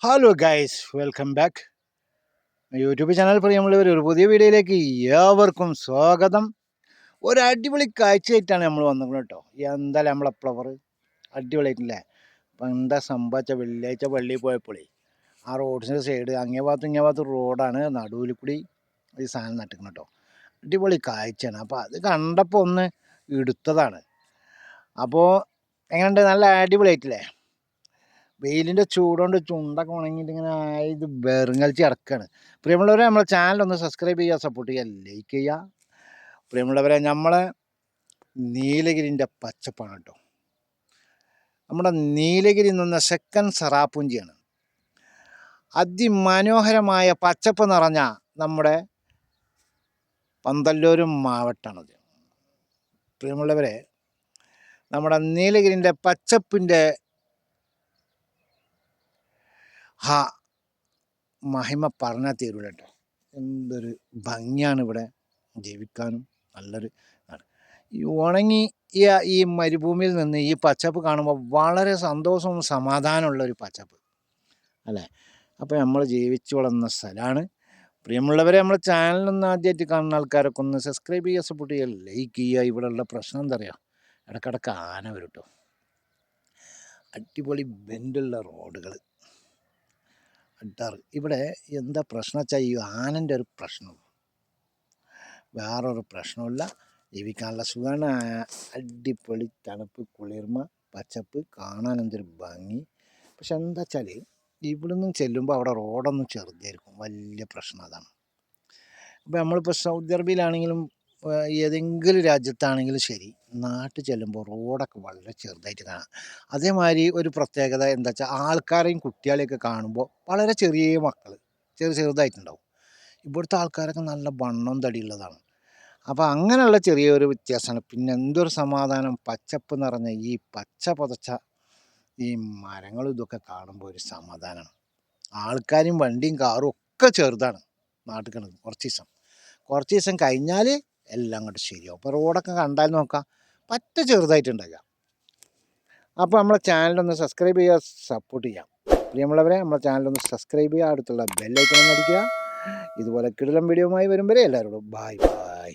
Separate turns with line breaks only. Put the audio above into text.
Hello guys, welcome back YouTube channel. പ്രിയമുള്ളവർ, ഒരു പുതിയ വീഡിയോയിലേക്ക് ഏവർക്കും സ്വാഗതം. ഒരു അടിപൊളി കാഴ്ചയായിട്ടാണ് നമ്മൾ വന്നിരിക്കുന്നത് കേട്ടോ. എന്തായാലും നമ്മളെ ഫ്ലവർ അടിപൊളിയായിട്ടില്ലേ? അപ്പം എന്താ സംഭവിച്ച വെള്ളിയാഴ്ച പള്ളിയിൽ പോയപ്പോഴേ ആ റോഡിൻ്റെ സൈഡ് അങ്ങേ ഭാഗത്ത് റോഡാണ്, നടുവിൽ കൂടി ഈ സാധനം നട്ടിക്കണം കേട്ടോ. അടിപൊളി കാഴ്ചയാണ്. അപ്പോൾ അത് കണ്ടപ്പോൾ ഒന്ന് എടുത്തതാണ്. അപ്പോൾ എങ്ങനെയുണ്ട്? നല്ല അടിപൊളിയായിട്ടില്ലേ? വെയിലിൻ്റെ ചൂടുകൊണ്ട് ചുണ്ടൊക്കെ ഉണങ്ങിയിട്ട് ഇങ്ങനെ ഇത് വെറുങ്ങലിച്ച് കിടക്കുകയാണ്. പ്രിയമുള്ളവരെ, നമ്മളെ ചാനലൊന്ന് സബ്സ്ക്രൈബ് ചെയ്യുക, സപ്പോർട്ട് ചെയ്യുക, ലൈക്ക് ചെയ്യുക. പ്രിയമുള്ളവരെ, നമ്മളെ നീലഗിരിൻ്റെ പച്ചപ്പാണ് കേട്ടോ. നമ്മുടെ നീലഗിരി എന്ന് പറഞ്ഞ സെക്കൻഡ് സെറാപ്പുഞ്ചിയാണ്. അതിമനോഹരമായ പച്ചപ്പ് നിറഞ്ഞ നമ്മുടെ പന്തല്ലൂരും മാവട്ടാണത്. പ്രിയമുള്ളവരെ, നമ്മുടെ നീലഗിരിൻ്റെ പച്ചപ്പിൻ്റെ മഹിമ പറഞ്ഞാൽ തീരൂല കേട്ടോ. എന്തൊരു ഭംഗിയാണ് ഇവിടെ ജീവിക്കാനും. നല്ലൊരു ആണ് ഈ ഉണങ്ങി ഈ മരുഭൂമിയിൽ നിന്ന് ഈ പച്ചപ്പ് കാണുമ്പോൾ വളരെ സന്തോഷവും സമാധാനമുള്ളൊരു പച്ചപ്പ് അല്ലേ. അപ്പോൾ നമ്മൾ ജീവിച്ചു വളർന്ന സ്ഥലമാണ്. പ്രിയമുള്ളവരെ, നമ്മളെ ചാനലൊന്ന് ആദ്യമായിട്ട് കാണുന്ന ആൾക്കാരൊക്കെ ഒന്ന് സബ്സ്ക്രൈബ് ചെയ്യുക, സപ്പോർട്ട് ചെയ്യുക, ലൈക്ക് ചെയ്യുക. ഇവിടെയുള്ള പ്രശ്നം എന്താ പറയുക, ഇടക്കിടക്ക് ആന വരും കേട്ടോ. അടിപൊളി ബെൻഡുള്ള റോഡുകൾ. ഇവിടെ എന്താ പ്രശ്നം വെച്ചാൽ ഈ ആനൻ്റെ ഒരു പ്രശ്നം, വേറൊരു പ്രശ്നമില്ല. ജീവിക്കാനുള്ള സുഖമാണ്. അടിപൊളി തണുപ്പ്, കുളിർമ, പച്ചപ്പ്, കാണാൻ എന്തൊരു ഭംഗി. പക്ഷെ എന്താ വെച്ചാൽ ഇവിടെ നിന്നും ചെല്ലുമ്പോൾ അവിടെ റോഡൊന്നും ചെറുതായിരിക്കും. വലിയ പ്രശ്നം അതാണ്. അപ്പോൾ നമ്മളിപ്പോൾ സൗദി അറേബ്യയിലാണെങ്കിലും ഏതെങ്കിലും രാജ്യത്താണെങ്കിലും ശരി, നാട്ടിൽ ചെല്ലുമ്പോൾ റോഡൊക്കെ വളരെ ചെറുതായിട്ട് കാണാം. അതേമാതിരി ഒരു പ്രത്യേകത എന്താ വെച്ചാൽ ആൾക്കാരെയും കുട്ടികളെയൊക്കെ കാണുമ്പോൾ വളരെ ചെറിയ മക്കൾ ചെറുതായിട്ടുണ്ടാവും. ഇവിടുത്തെ ആൾക്കാരൊക്കെ നല്ല വണ്ണവും തടിയുള്ളതാണ്. അപ്പോൾ അങ്ങനെയുള്ള ചെറിയൊരു വ്യത്യാസമാണ്. പിന്നെ എന്തൊരു സമാധാനം, പച്ചപ്പ് നിറഞ്ഞ ഈ പച്ച പുതച്ച ഈ മരങ്ങളും ഇതൊക്കെ കാണുമ്പോൾ ഒരു സമാധാനമാണ്. ആൾക്കാരും വണ്ടിയും കാറും ഒക്കെ ചെറുതാണ് നാട്ടിൽ കിടന്നത്. കുറച്ച് ദിവസം കഴിഞ്ഞാൽ എല്ലാം അങ്ങോട്ട് ശരിയാവും. അപ്പോൾ റോഡൊക്കെ കണ്ടാൽ നോക്കാം പറ്റ ചെറുതായിട്ടുണ്ടാകുക. അപ്പോൾ നമ്മളെ ചാനലൊന്ന് സബ്സ്ക്രൈബ് ചെയ്യുക, സപ്പോർട്ട് ചെയ്യാം. പ്രിയമുള്ളവരെ, നമ്മളെ ചാനലൊന്ന് സബ്സ്ക്രൈബ് ചെയ്യുക, അടുത്തുള്ള ബെല്ലൈക്കൺ ഒന്ന് അടിക്കുക. ഇതുപോലെ കിടിലം വീഡിയോയുമായി വരും വരെ എല്ലാവരോടും ബൈ ബൈ.